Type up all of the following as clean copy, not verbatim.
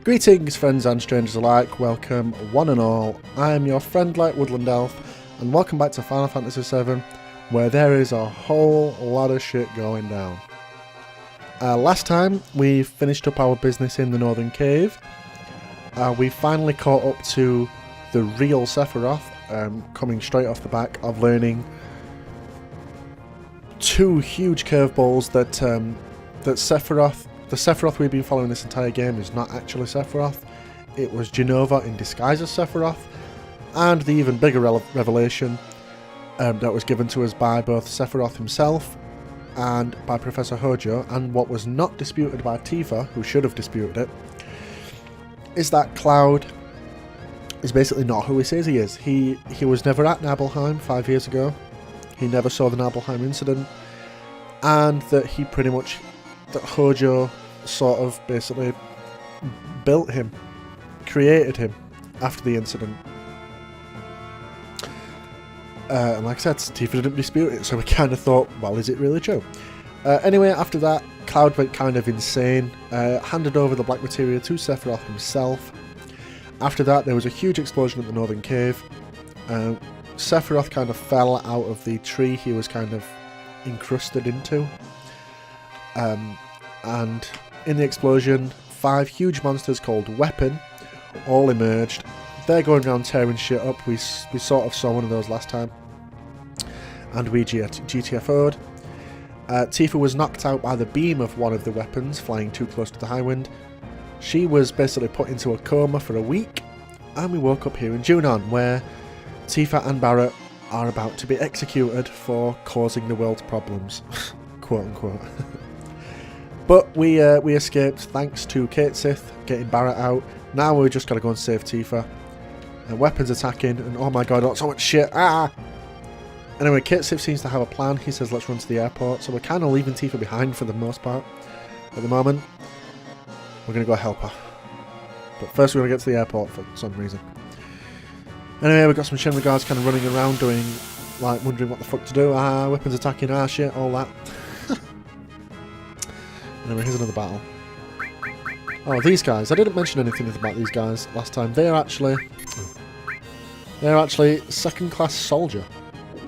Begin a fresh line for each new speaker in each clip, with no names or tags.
Greetings friends and strangers alike, welcome one and all. I am your friendly woodland elf and welcome back to Final Fantasy VII, where there is a whole lot of shit going down. Last time we finished up our business in the Northern Cave. We finally caught up to the real Sephiroth, coming straight off the back of learning two huge curveballs that Sephiroth, the Sephiroth we've been following this entire game, is not actually Sephiroth. It was Jenova in disguise as Sephiroth, and the even bigger revelation that was given to us by both Sephiroth himself and by Professor Hojo, and what was not disputed by Tifa, who should have disputed it, is that Cloud is basically not who he says he is. He was never at Nibelheim 5 years ago. He never saw the Nibelheim incident, and that he pretty much, that Hojo sort of basically built him, created him after the incident. And like I said, Tifa didn't dispute it, so we kind of thought, well, is it really true? Anyway, after that, Cloud went kind of insane, handed over the black materia to Sephiroth himself. After that, there was a huge explosion at the Northern Cave. Sephiroth kind of fell out of the tree he was kind of encrusted into. And in the explosion, 5 huge monsters called Weapon all emerged. They're going around tearing shit up. We sort of saw one of those last time. And we GTFO'd. Tifa was knocked out by the beam of one of the weapons, flying too close to the high wind. She was basically put into a coma for a week. And we woke up here in Junon, where Tifa and Barret are about to be executed for causing the world's problems. Quote unquote. But we escaped thanks to Caith Sith getting Barret out. Now we've just got to go and save Tifa. And Weapon's attacking, and oh my god, not so much shit. Ah! Anyway, Caith Sith seems to have a plan. He says let's run to the airport. So we're kind of leaving Tifa behind for the most part at the moment. We're going to go help her. But first we're going to get to the airport for some reason. Anyway, we've got some Shinra guards kind of running around doing, like, wondering what the fuck to do. Weapons attacking, shit, all that. Anyway, here's another battle. Oh, these guys. I didn't mention anything about these guys last time. They're actually second-class soldier.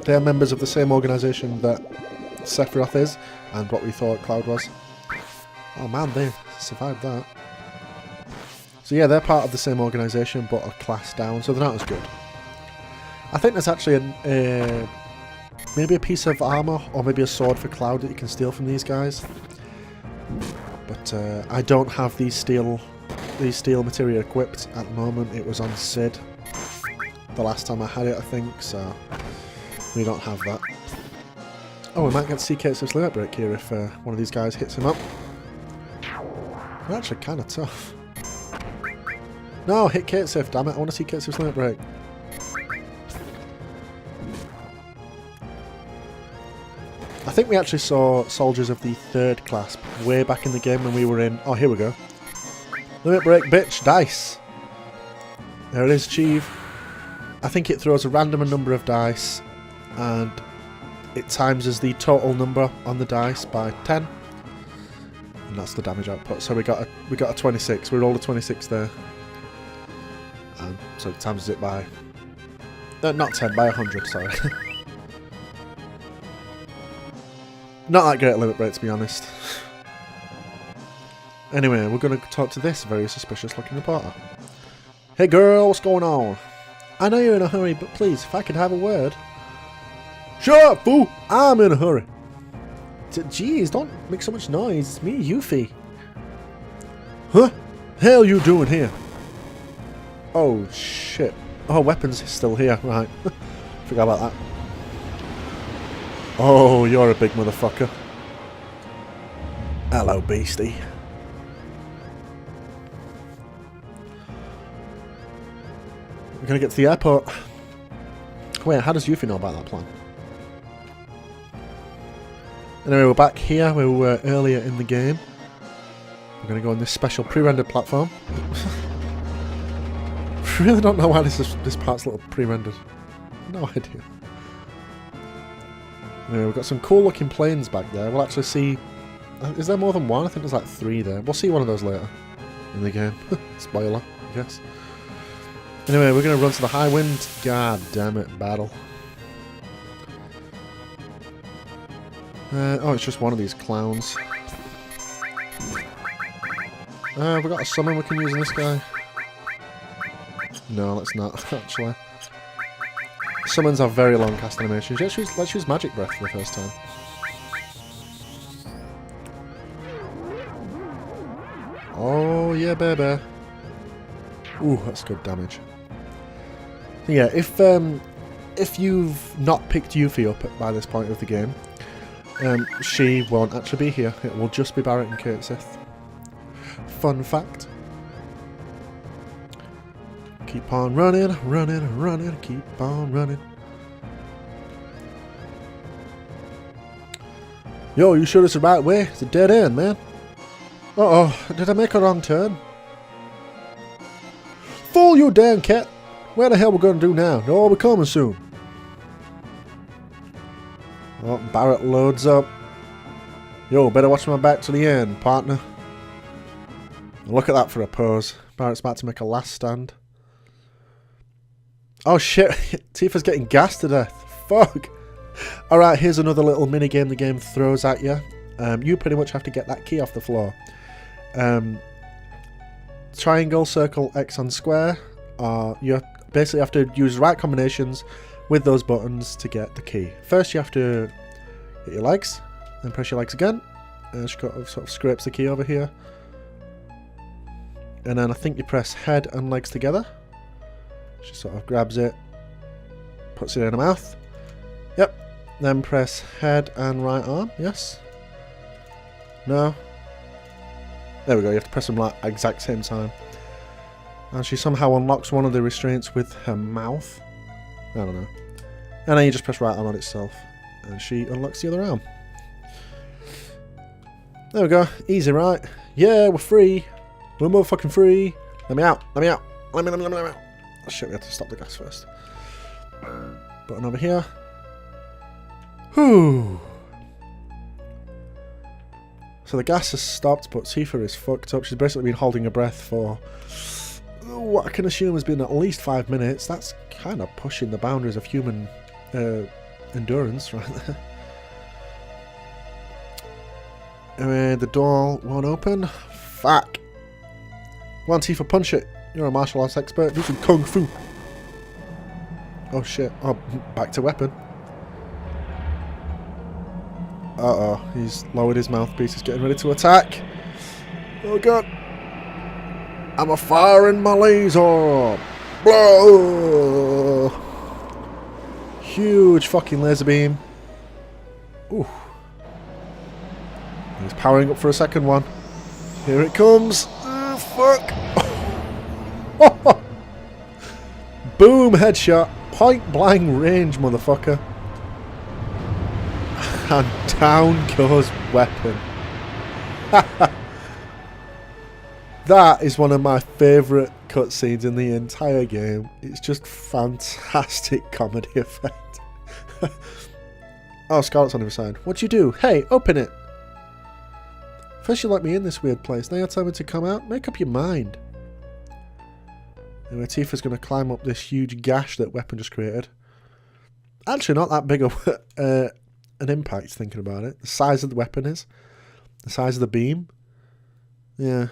They're members of the same organisation that Sephiroth is, and what we thought Cloud was. Oh man, they survived that. So yeah, they're part of the same organisation, but a class down, so they're not as good. I think there's actually maybe a piece of armour, or maybe a sword for Cloud that you can steal from these guys. But I don't have these steel material equipped at the moment. It was on Sid the last time I had it, I think, so we don't have that. Oh, we might get to see Caith Sith's limit break here if one of these guys hits him up. They're actually kind of tough. No, hit Caith Sith, damn it, I want to see Caith Sith's limit break. I think we actually saw soldiers of the 3rd class way back in the game when we were in... Oh, here we go. Limit break, bitch, dice. There it is, achieve. I think it throws a random number of dice, and it times as the total number on the dice by 10. And that's the damage output. So we got a 26. We rolled a 26 there. And so it times it by... not 10, by 100, sorry. Not that great a limit break, to be honest. Anyway, we're going to talk to this very suspicious looking reporter. Hey girl, what's going on? I know you're in a hurry, but please, if I could have a word. Shut up, fool! I'm in a hurry. Jeez, don't make so much noise. It's me, Yuffie. Huh? Hell you doing here? Oh shit. Oh, Weapon's still here, right. Forgot about that. Oh, you're a big motherfucker. Hello, beastie. We're gonna get to the airport. Wait, how does Yuffie know about that plan? Anyway, we're back here where we were earlier in the game. We're gonna go on this special pre-rendered platform. I really don't know why this part's a little pre-rendered. No idea. Anyway, we've got some cool looking planes back there. We'll actually see... Is there more than one? I think there's like 3 there. We'll see one of those later. in the game. Spoiler, I guess. Anyway, we're going to run to the high wind. God damn it, battle. Oh, it's just one of these clowns. We've got a summon we can use in this guy. No, let's not, actually. Summons have very long cast animations. Let's use Magic Breath for the first time. Oh, yeah, baby. Ooh, that's good damage. Yeah, if you've not picked Yuffie up by this point of the game, she won't actually be here. It will just be Barret and Caith Sith. Fun fact. Keep on running, running, running, keep on running. Yo, you sure it's the right way? It's a dead end, man. Uh-oh, did I make a wrong turn? Fool, you damn cat! Where the hell we gonna do now? No, we're coming soon. Oh, Barret loads up. Yo, better watch my back to the end, partner. Look at that for a pose. Barret's about to make a last stand. Oh shit, Tifa's getting gassed to death. Fuck. Alright, here's another little mini game the game throws at you. You pretty much have to get that key off the floor. Triangle, circle, X and square. You basically have to use the right combinations with those buttons to get the key. First you have to hit your legs, then press your legs again. And she sort of scrapes the key over here. And then I think you press head and legs together. She sort of grabs it, puts it in her mouth. Yep. Then press head and right arm. Yes. No. There we go. You have to press them like exact same time. And she somehow unlocks one of the restraints with her mouth. I don't know. And then you just press right arm on itself. And she unlocks the other arm. There we go. Easy, right? Yeah, we're free. We're motherfucking free. Let me out. Let me out. Let me out. Oh shit, we have to stop the gas first. Button over here. Whew. So the gas has stopped, but Tifa is fucked up. She's basically been holding her breath for what I can assume has been at least 5 minutes. That's kind of pushing the boundaries of human endurance right there. Anyway, the door won't open. Fuck. Come on, Tifa, punch it. You're a martial arts expert. Do some kung fu. Oh shit. Oh, back to weapon. Uh-oh. He's lowered his mouthpiece. He's getting ready to attack. Oh god. I'm a firing my laser. Blow. Huge fucking laser beam. Ooh. He's powering up for a second one. Here it comes. Oh, fuck. Boom, headshot. Point blank range, motherfucker. And down goes weapon. That is one of my favourite cutscenes in the entire game. It's just fantastic comedy effect. Oh, Scarlet's on the other side. What'd you do? Hey, open it. First you let me in this weird place, now you're telling me to come out? Make up your mind. Anyway, Tifa's going to climb up this huge gash that Weapon just created. Actually, not that big of an impact, thinking about it. The size of the weapon is. The size of the beam. Yeah.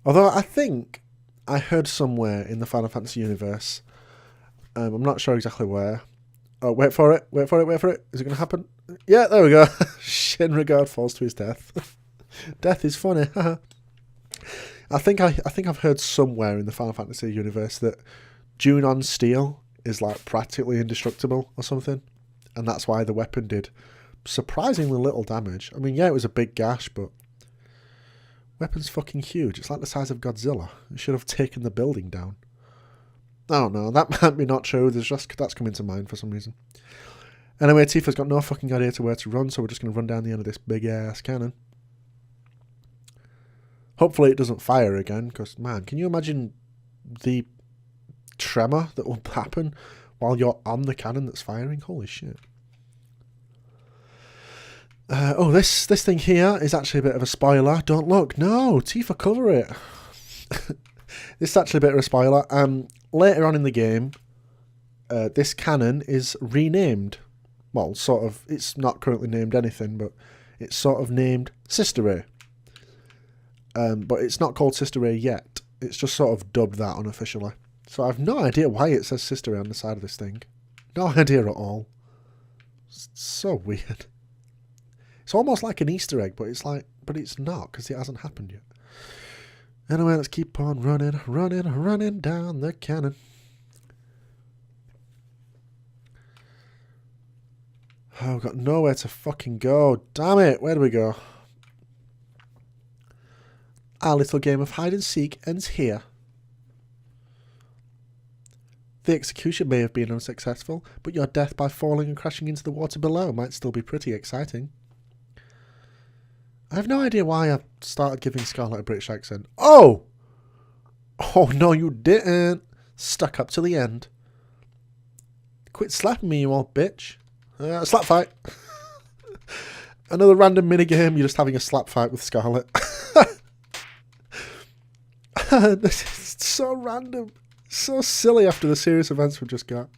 Although I think I heard somewhere in the Final Fantasy universe, I'm not sure exactly where. Oh, wait for it. Wait for it. Wait for it. Is it going to happen? Yeah, there we go. Shinra Girl falls to his death. Death is funny. I think I've heard somewhere in the Final Fantasy universe that Junon steel is like practically indestructible or something, and that's why the weapon did surprisingly little damage. I mean, yeah, it was a big gash, but weapon's fucking huge. It's like the size of Godzilla. It should have taken the building down. I don't know. That might be not true. That's coming to mind for some reason. Anyway, Tifa's got no fucking idea to where to run, so we're just going to run down the end of this big ass cannon. Hopefully it doesn't fire again, because, man, can you imagine the tremor that will happen while you're on the cannon that's firing? Holy shit. Oh, this thing here is actually a bit of a spoiler. Don't look. No, Tifa, cover it. This is actually a bit of a spoiler. Later on in the game, this cannon is renamed. Well, sort of. It's not currently named anything, but it's sort of named Sister Ray. But it's not called Sister Ray yet. It's just sort of dubbed that unofficially. So I have no idea why it says Sister Ray on the side of this thing. No idea at all. It's so weird. It's almost like an Easter egg, but it's not, because it hasn't happened yet. Anyway, let's keep on running down the cannon. Oh, we've got nowhere to fucking go. Damn it, where do we go? Our little game of hide and seek ends here. The execution may have been unsuccessful, but your death by falling and crashing into the water below might still be pretty exciting. I have no idea why I started giving Scarlet a British accent. Oh! Oh, no, you didn't. Stuck up to the end. Quit slapping me, you old bitch. Slap fight. Another random minigame. You're just having a slap fight with Scarlet. This is so random. So silly after the serious events we've just got.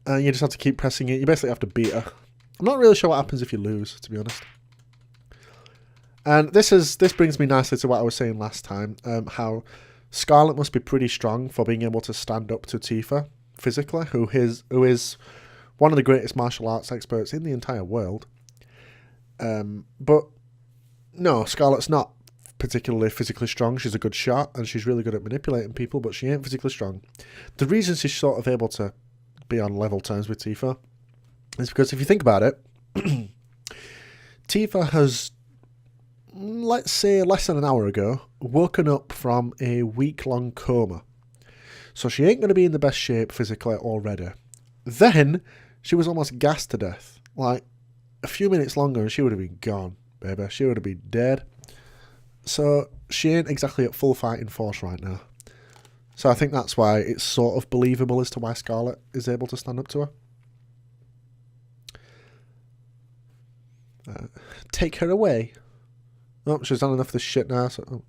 You just have to keep pressing it. You basically have to beat her. I'm not really sure what happens if you lose, to be honest. And this brings me nicely to what I was saying last time, how Scarlet must be pretty strong for being able to stand up to Tifa physically, who is one of the greatest martial arts experts in the entire world. But no, Scarlet's not particularly physically strong. She's a good shot, and she's really good at manipulating people, but she ain't physically strong. The reason she's sort of able to be on level terms with Tifa is because if you think about it, Tifa has, let's say less than an hour ago, woken up from a week-long coma. So she ain't going to be in the best shape physically already. Then, she was almost gassed to death. Like, a few minutes longer and she would have been gone, baby. She would have been dead. So, she ain't exactly at full fighting force right now. So I think that's why it's sort of believable as to why Scarlet is able to stand up to her. Take her away. Oh, she's done enough of this shit now. So,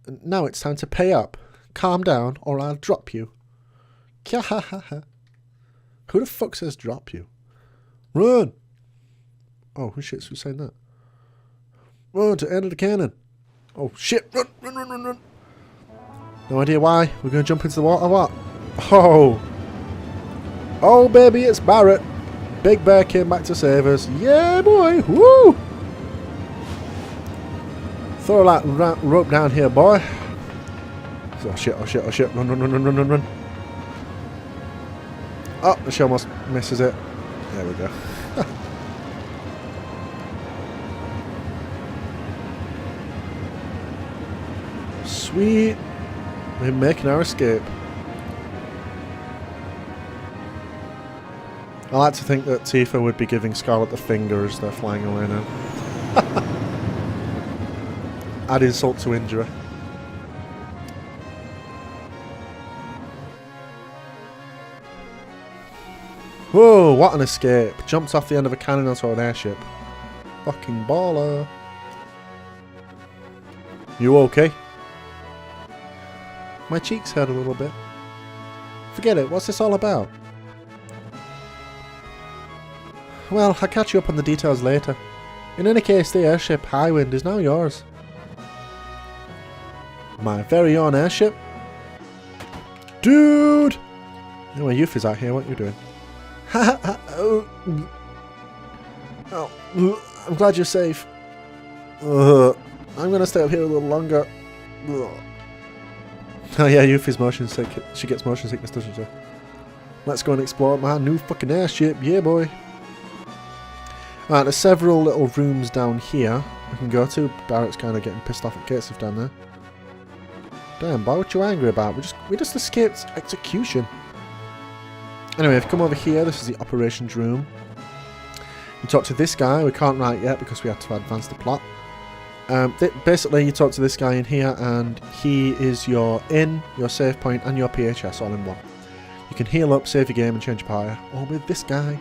now it's time to pay up. Calm down, or I'll drop you. Who the fuck says drop you? Run! Oh, who's saying that? Run to end of the cannon. Oh shit! Run! No idea why. We're gonna jump into the water. What? Oh, baby, it's Barret. Big Bear came back to save us. Yeah, boy! Woo! Throw that rope down here, boy. Oh shit! Run! Oh, she almost misses it. There we go. Sweet. We're making our escape. I like to think that Tifa would be giving Scarlet the finger as they're flying away now. Add insult to injury. Whoa, what an escape. Jumped off the end of a cannon onto an airship. Fucking baller. You okay? My cheeks hurt a little bit. Forget it, what's this all about? Well, I'll catch you up on the details later. In any case, the airship Highwind is now yours. My very own airship? Dude! Anyway, Yuffie's out here, what are you doing? Oh, I'm glad you're safe. I'm gonna stay up here a little longer. Oh yeah, Yuffie's motion sick. She gets motion sickness, doesn't she? Let's go and explore my new fucking airship, yeah boy. Right, there's several little rooms down here we can go to. Barret's kind of getting pissed off at Caith Sith down there. Damn, boy, what you angry about? We just escaped execution. Anyway, if you come over here, this is the operations room. You talk to this guy. We can't write yet because we have to advance the plot. Basically, you talk to this guy in here, and he is your inn, your save point, and your PHS all in one. You can heal up, save your game, and change your party, all with this guy.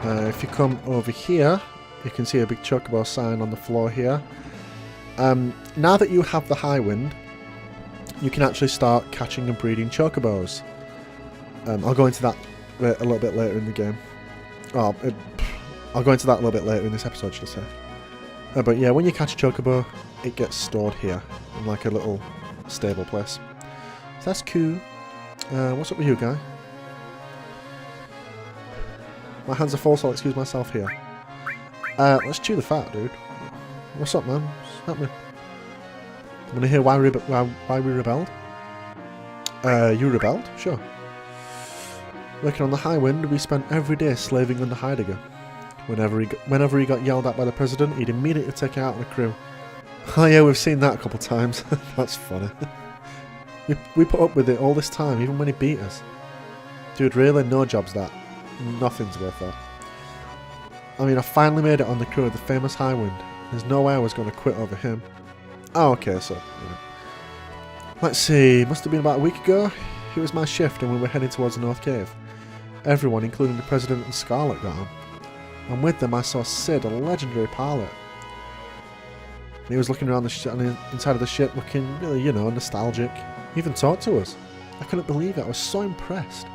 If you come over here, you can see a big chocobo sign on the floor here. Now that you have the high wind, you can actually start catching and breeding chocobos. I'll go into that a little bit later in the game. Oh, I'll go into that a little bit later in this episode, should I say. But yeah, when you catch a chocobo, it gets stored here in like a little stable place. So that's cool. What's up with you, guy? My hands are full, so I'll excuse myself here. Let's chew the fat, dude. What's up, man? What's happening? I'm gonna hear why we rebelled. You rebelled? Sure. Working on the high wind, we spent every day slaving under Heidegger. Whenever he got yelled at by the president, he'd immediately take it out on the crew. Oh yeah, we've seen that a couple times. That's funny. we put up with it all this time, even when he beat us. Dude, really, no job's that. Nothing's worth that. I mean, I finally made it on the crew of the famous High Wind. There's no way I was going to quit over him. Oh, okay, so, yeah. Let's see, must have been about a week ago. It was my shift and we were heading towards the North Cave. Everyone, including the President and Scarlet, got on. And with them I saw Sid, a legendary pilot. He was looking around the inside of the ship, looking really, you know, nostalgic. He even talked to us. I couldn't believe it, I was so impressed.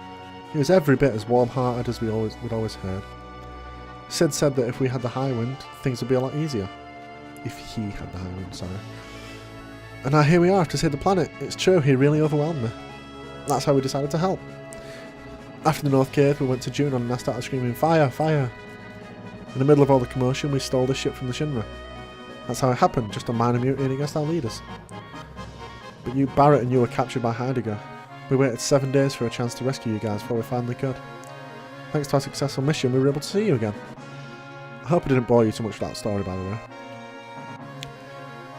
He was every bit as warm-hearted as we'd always heard. Sid said that if we had the high wind, things would be a lot easier. If he had the high wind, sorry. And now here we are to save the planet. It's true, he really overwhelmed me. That's how we decided to help. After the North Cave, we went to Junon and I started screaming, "Fire! Fire!" In the middle of all the commotion, we stole the ship from the Shinra. That's how it happened, just a minor mutiny against our leaders. But you, Barret, and you were captured by Heidegger. We waited 7 days for a chance to rescue you guys before we finally could. Thanks to our successful mission, we were able to see you again. I hope I didn't bore you too much with that story, by the way.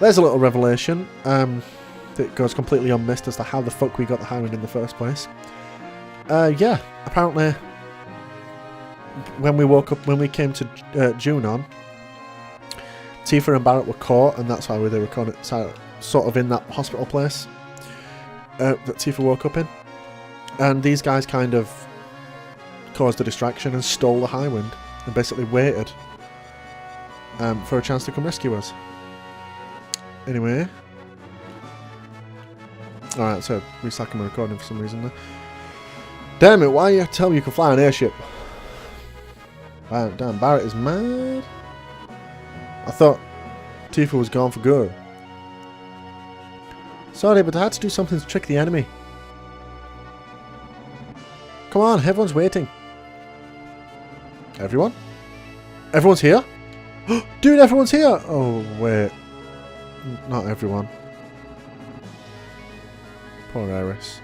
There's a little revelation that goes completely unmissed as to how the fuck we got the High Wind in the first place. Yeah, apparently when we came to Junon, Tifa and Barret were caught, and that's why they were caught sort of in that hospital place that Tifa woke up in. And these guys kind of caused a distraction and stole the High Wind and basically waited for a chance to come rescue us. Anyway. Alright, so recycling my recording for some reason there. Damn it, why you tell me you can fly an airship? Damn, Barret is mad. I thought Tifa was gone for good. Sorry, but I had to do something to trick the enemy. Come on, everyone's waiting. Everyone? Everyone's here? Dude, everyone's here! Oh, wait. Not everyone. Poor Eris.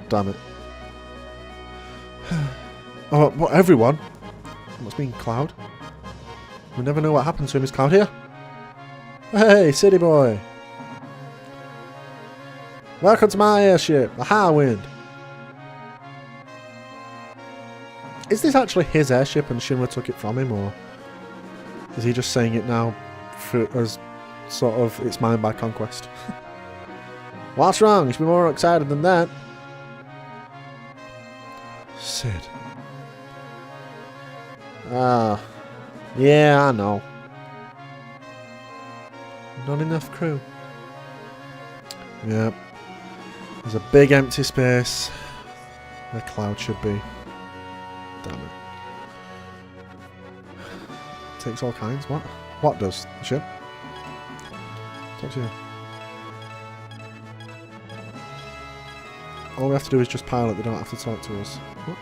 Damn it. Oh, what, everyone? Must mean Cloud. We never know what happened to him. Is Cloud here? Hey, city boy! Welcome to my airship, the High Wind. Is this actually his airship and Shinra took it from him, or is he just saying it now as sort of it's mine by conquest? What's wrong? You should be more excited than that. Sid. Ah, yeah, I know. Not enough crew. Yep. There's a big empty space where Cloud should be. Damn it. Takes all kinds. What? What does the ship? Talk to you. All we have to do is just pilot. They don't have to talk to us. What?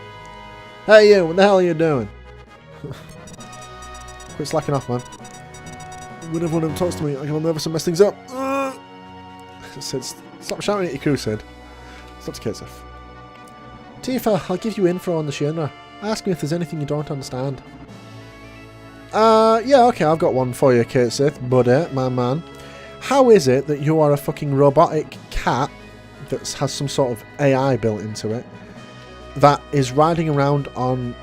Hey you! What the hell are you doing? Quit slacking off, man. Whenever one of them talks to me, I get all nervous and mess things up. Sid, stop shouting at your crew, Sid. Stop to Caith Sith. Tifa, I'll give you info on the Shinra. Ask me if there's anything you don't understand. Yeah, okay, I've got one for you, Caith Sith, buddy, my man. How is it that you are a fucking robotic cat that has some sort of AI built into it that is riding around on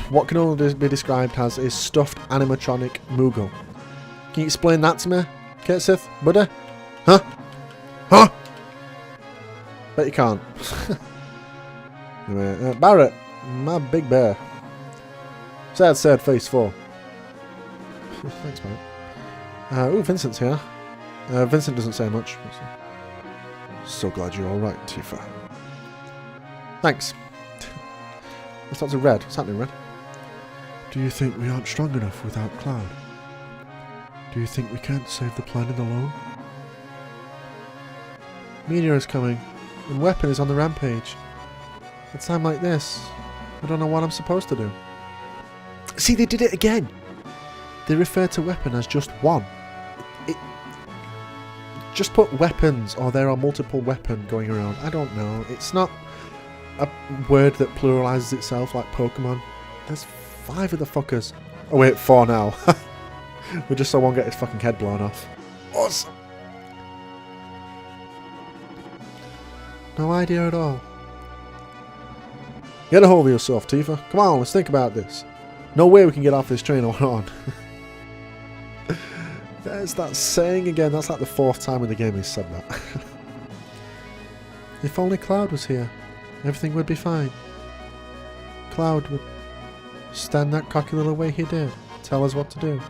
what can only be described as a stuffed animatronic Moogle? Can you explain that to me, Caith Sith, buddy? Huh? Huh? Bet you can't. Anyway, Barret, my big bear. Sad, phase 4. Thanks, mate. Ooh, Vincent's here. Vincent doesn't say much. So glad you're alright, Tifa. Thanks. Let's talk to Red. What's happening, Red? Do you think we aren't strong enough without Cloud? Do you think we can't save the planet alone? Meteor is coming, and Weapon is on the rampage. At a time like this, I don't know what I'm supposed to do. See, they did it again! They referred to Weapon as just one. Just put weapons, or there are multiple weapon going around. I don't know. It's not a word that pluralizes itself like Pokemon. There's 5 of the fuckers. Oh wait, 4 now. We just saw one get his fucking head blown off. Awesome! No idea at all. Get a hold of yourself, Tifa. Come on, let's think about this. No way we can get off this train on. There's that saying again. That's like the 4th time in the game he's said that. If only Cloud was here, everything would be fine. Cloud would stand that cocky little way he did, tell us what to do.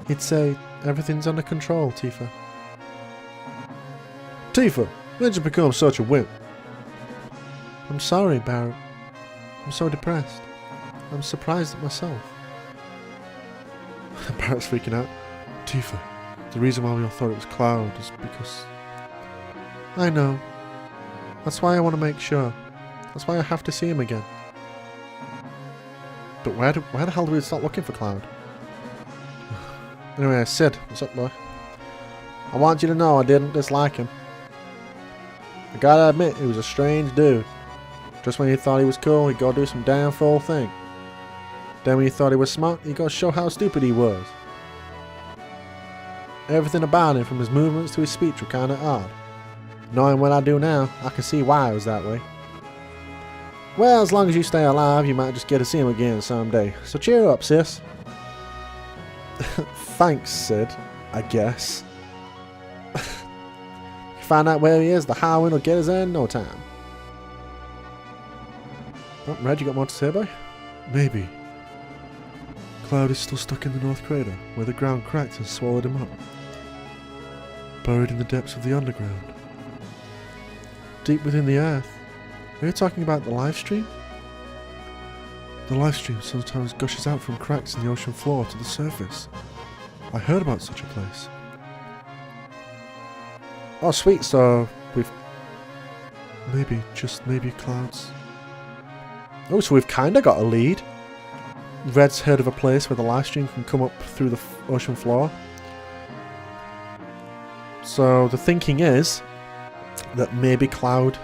He'd say, everything's under control, Tifa. Tifa, when'd you become such a wimp? I'm sorry, Barret. I'm so depressed. I'm surprised at myself. Barret's freaking out. Tifa, the reason why we all thought it was Cloud is because... I know. That's why I want to make sure. That's why I have to see him again. But where the hell do we start looking for Cloud? Anyway, Sid, what's up, boy? I want you to know I didn't dislike him. I gotta admit, he was a strange dude. Just when you thought he was cool, he'd go do some damn fool thing. Then when you thought he was smart, he'd go show how stupid he was. Everything about him, from his movements to his speech, were kinda odd. Knowing what I do now, I can see why it was that way. Well, as long as you stay alive, you might just get to see him again someday. So cheer up, sis. Thanks, Sid, I guess. Find out where he is, the highwind will get us there in no time. Oh, Red, you got more to say, boy? Maybe. Cloud is still stuck in the North Crater, where the ground cracked and swallowed him up. Buried in the depths of the underground. Deep within the earth. Are you talking about the live stream? The live stream sometimes gushes out from cracks in the ocean floor to the surface. I heard about such a place. Oh sweet, so we've... Maybe, just maybe Clouds. Oh, so we've kinda got a lead. Red's heard of a place where the live stream can come up through the ocean floor. So the thinking is that maybe Cloud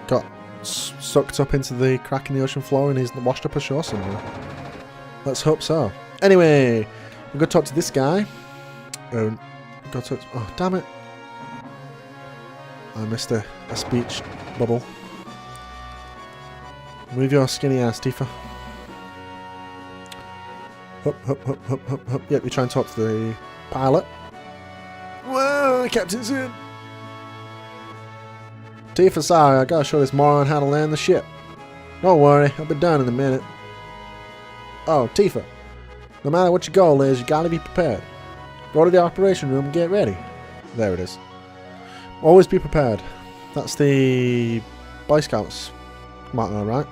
got sucked up into the crack in the ocean floor and he's washed up ashore somewhere. Let's hope so. Anyway, I'm going to talk to this guy. Oh, damn it. I missed a speech bubble. Move your skinny ass, Tifa. Hup. Yep, we try and talk to the pilot. Whoa, the captain's in. Tifa, sorry, I gotta show this moron how to land the ship. Don't worry, I'll be done in a minute. Oh, Tifa. No matter what your goal is, you gotta be prepared. Go to the operation room and get ready. There it is. Always be prepared. That's the Boy Scouts motto, right?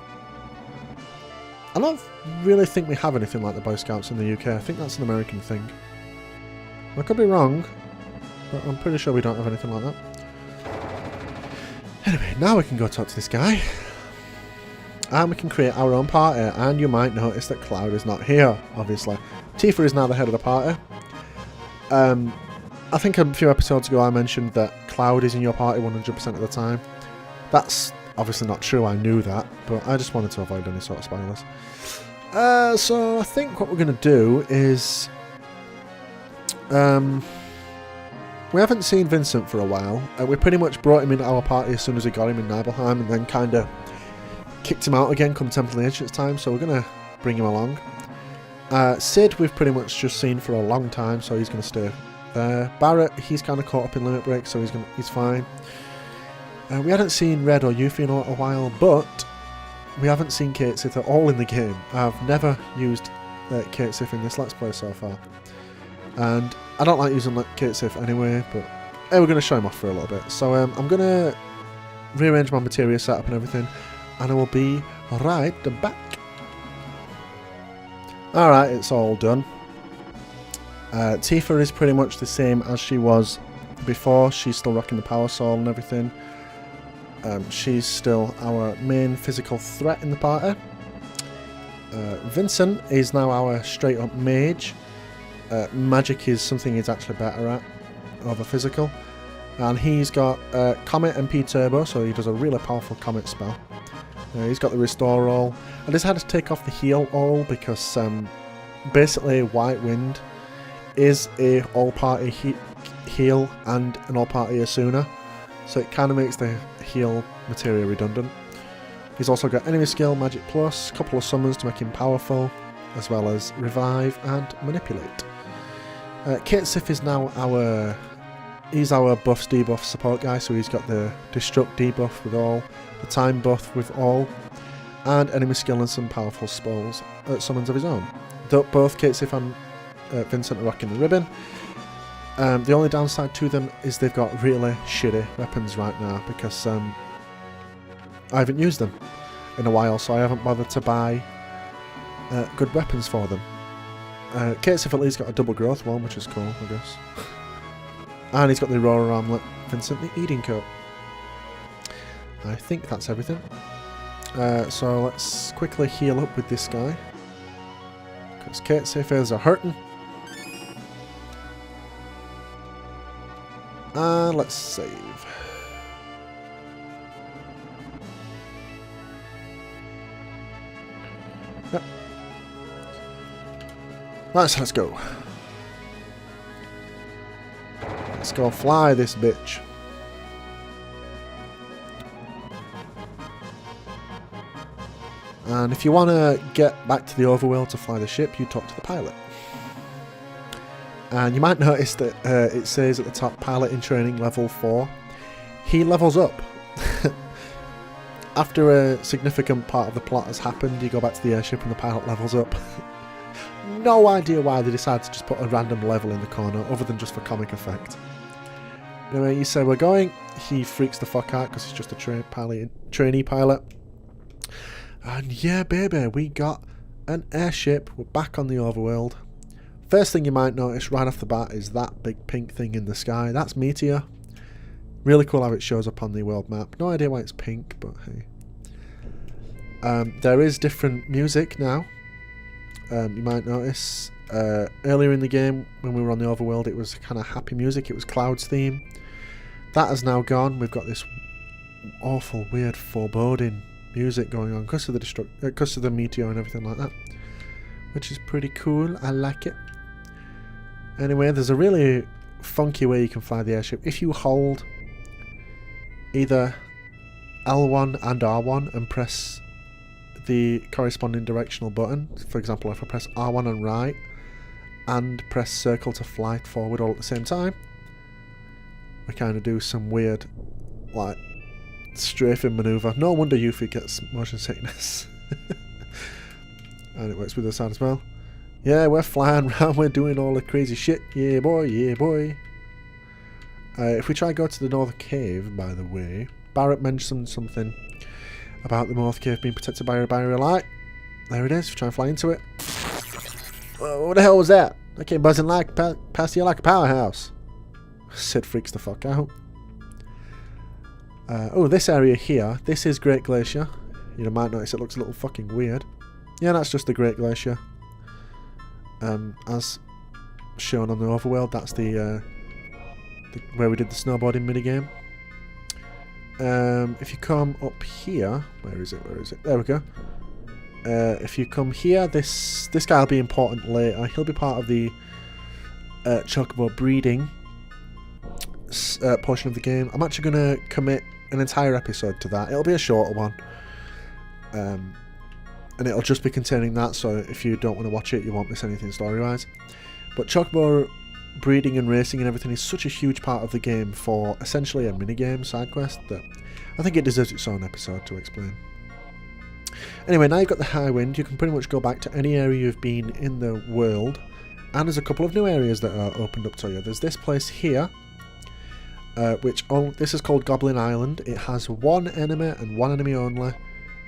I don't really think we have anything like the Boy Scouts in the UK. I think that's an American thing. I could be wrong, but I'm pretty sure we don't have anything like that. Anyway, now we can go talk to this guy. And we can create our own party, and you might notice that Cloud is not here, obviously. Tifa is now the head of the party. I think a few episodes ago I mentioned that Cloud is in your party 100% of the time. That's obviously not true, I knew that, but I just wanted to avoid any sort of spoilers. So I think what we're going to do is... we haven't seen Vincent for a while. We pretty much brought him into our party as soon as we got him in Nibelheim, and then kind of kicked him out again come Temple of the Ancients time, so we're going to bring him along. Sid we've pretty much just seen for a long time, so he's going to stay there. Barret, he's kind of caught up in Limit Break, so he's fine. We hadn't seen Red or Yuffie in a while, but we haven't seen Caith Sith at all in the game. I've never used Caith Sith in this Let's Play so far. And I don't like using Caith Sith anyway, but hey, we're going to show him off for a little bit. So I'm going to rearrange my materia setup and everything, and I will be right back. Alright, it's all done. Tifa is pretty much the same as she was before. She's still rocking the power soul and everything. She's still our main physical threat in the party. Vincent is now our straight up mage. Magic is something he's actually better at over physical. And he's got Comet MP Turbo, so he does a really powerful Comet spell. He's got the Restore All. I just had to take off the Heal All because basically White Wind is a all-party heal and an all-party Asuna. So it kind of makes the heal materia redundant. He's also got enemy skill, magic plus, a couple of summons to make him powerful, as well as revive and manipulate. Caith Sith is now he's our buffs debuff support guy, so he's got the destruct debuff with all, the time buff with all, and enemy skill and some powerful summons of his own. Both Caith Sith and Vincent are rocking the ribbon. The only downside to them is they've got really shitty weapons right now because I haven't used them in a while, so I haven't bothered to buy good weapons for them. Caith Sith at least got a double growth one, which is cool, I guess. And he's got the Aurora Armlet, Vincent the Eating Coat. I think that's everything. So let's quickly heal up with this guy, because Caith Sith is hurting. And let's save. Yep. Right, let's go. Let's go fly this bitch. And if you want to get back to the Overworld to fly the ship, you talk to the pilot. And you might notice that it says at the top, pilot in training level 4. He levels up. After a significant part of the plot has happened, you go back to the airship and the pilot levels up. No idea why they decided to just put a random level in the corner, other than just for comic effect. Anyway, you say we're going, he freaks the fuck out because he's just a trainee pilot. And yeah, baby, we got an airship. We're back on the Overworld. First thing you might notice right off the bat is that big pink thing in the sky. That's Meteor. Really cool how it shows up on the world map. No idea why it's pink, but hey. There is different music now. You might notice earlier in the game when we were on the Overworld, it was kind of happy music. It was Cloud's theme. That has now gone. We've got this awful, weird, foreboding music going on because of the meteor and everything like that, which is pretty cool. I like it. Anyway, there's a really funky way you can fly the airship. If you hold either L1 and R1 and press the corresponding directional button, for example, if I press R1 on right and press circle to fly forward all at the same time, we kind of do some weird, like, strafing maneuver. No wonder Yuffie gets motion sickness. And it works with the side as well. Yeah, we're flying around, we're doing all the crazy shit. Yeah, boy, yeah, boy. If we try to go to the North Cave, by the way, Barret mentioned something about the North Cave being protected by a barrier of light. There it is, try and fly into it. What the hell was that? I came buzzing like past you like a powerhouse. Sid freaks the fuck out. Oh, this area here, this is Great Glacier. You might notice it looks a little fucking weird. Yeah, that's just the Great Glacier. As shown on the Overworld, that's the where we did the snowboarding minigame. If you come up here, where is it? There we go. If you come here, this guy will be important later. He'll be part of the Chocobo breeding portion of the game. I'm actually going to commit an entire episode to that. It'll be a shorter one. And it'll just be containing that, so if you don't want to watch it, you won't miss anything story-wise. But Chocobo breeding and racing and everything is such a huge part of the game for essentially a minigame side quest that I think it deserves its own episode to explain. Anyway, now you've got the high wind, you can pretty much go back to any area you've been in the world. And there's a couple of new areas that are opened up to you. There's this place here, this is called Goblin Island. It has one enemy and one enemy only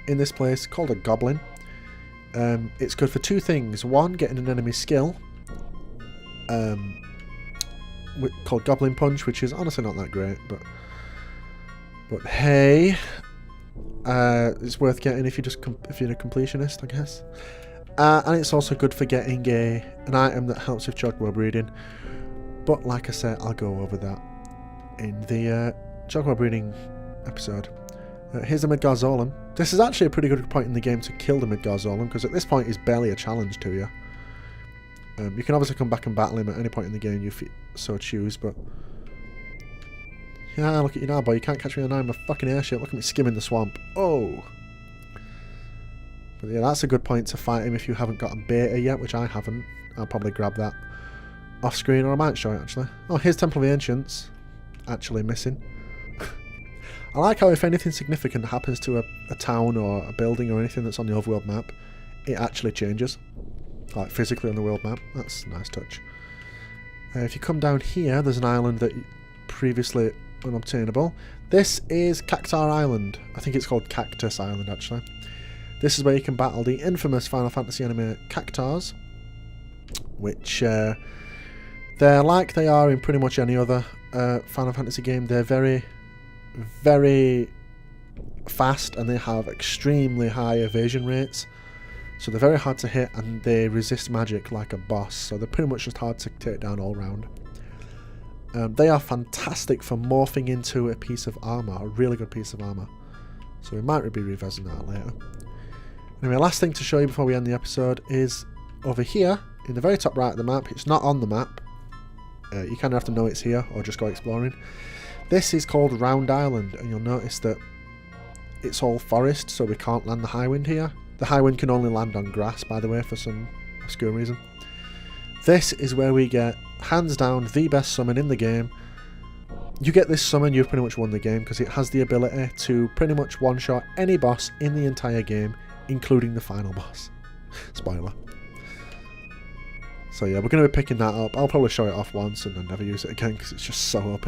in this place, called a goblin. It's good for two things. One, getting an enemy skill, called Goblin Punch, which is honestly not that great, but hey, it's worth getting if you're a completionist, I guess. And it's also good for getting an item that helps with chocobo breeding. But like I said, I'll go over that in the chocobo breeding episode. Here's the Midgar Zolom. This is actually a pretty good point in the game to kill the Midgar Zolom, because at this point he's barely a challenge to you. You can obviously come back and battle him at any point in the game if you so choose, but... Yeah, look at you now, boy. You can't catch me on a fucking airship. Look at me skimming the swamp. Oh! But yeah, that's a good point to fight him if you haven't got a beta yet, which I haven't. I'll probably grab that off screen, or I might show it actually. Oh, here's Temple of the Ancients. Actually missing. I like how if anything significant happens to a town or a building or anything that's on the Overworld map, it actually changes. Like physically on the world map. That's a nice touch. If you come down here, there's an island that previously unobtainable. This is Cactar Island. I think it's called Cactus Island actually. This is where you can battle the infamous Final Fantasy enemy Cactars, which they're like they are in pretty much any other Final Fantasy game. They're very, very fast and they have extremely high evasion rates. So they're very hard to hit and they resist magic like a boss. So they're pretty much just hard to take down all round. They are fantastic for morphing into a piece of armour, a really good piece of armour. So we might be reversing that later. Anyway, last thing to show you before we end the episode is over here, in the very top right of the map. It's not on the map. You kind of have to know it's here or just go exploring. This is called Round Island, and you'll notice that it's all forest, so we can't land the high wind here. The high wind can only land on grass, by the way, for some obscure reason. This is where we get, hands down, the best summon in the game. You get this summon, you've pretty much won the game, because it has the ability to pretty much one-shot any boss in the entire game, including the final boss. Spoiler. So yeah, we're going to be picking that up. I'll probably show it off once and then never use it again, because it's just so OP.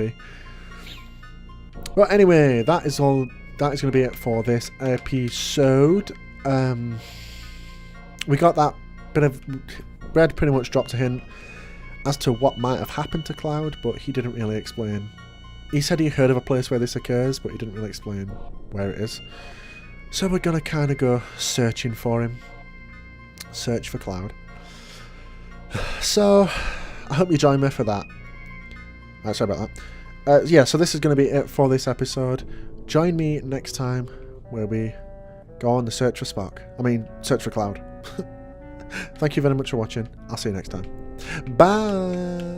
But anyway, that is all. That is going to be it for this episode. We got that bit of... Red pretty much dropped a hint as to what might have happened to Cloud, but he didn't really explain. He said he heard of a place where this occurs, but he didn't really explain where it is. So we're going to kind of go searching for him. Search for Cloud. So, I hope you join me for that. Sorry about that. Yeah, so this is going to be it for this episode. Join me next time where we go on the search for Spock. I mean, search for Cloud. Thank you very much for watching. I'll see you next time. Bye!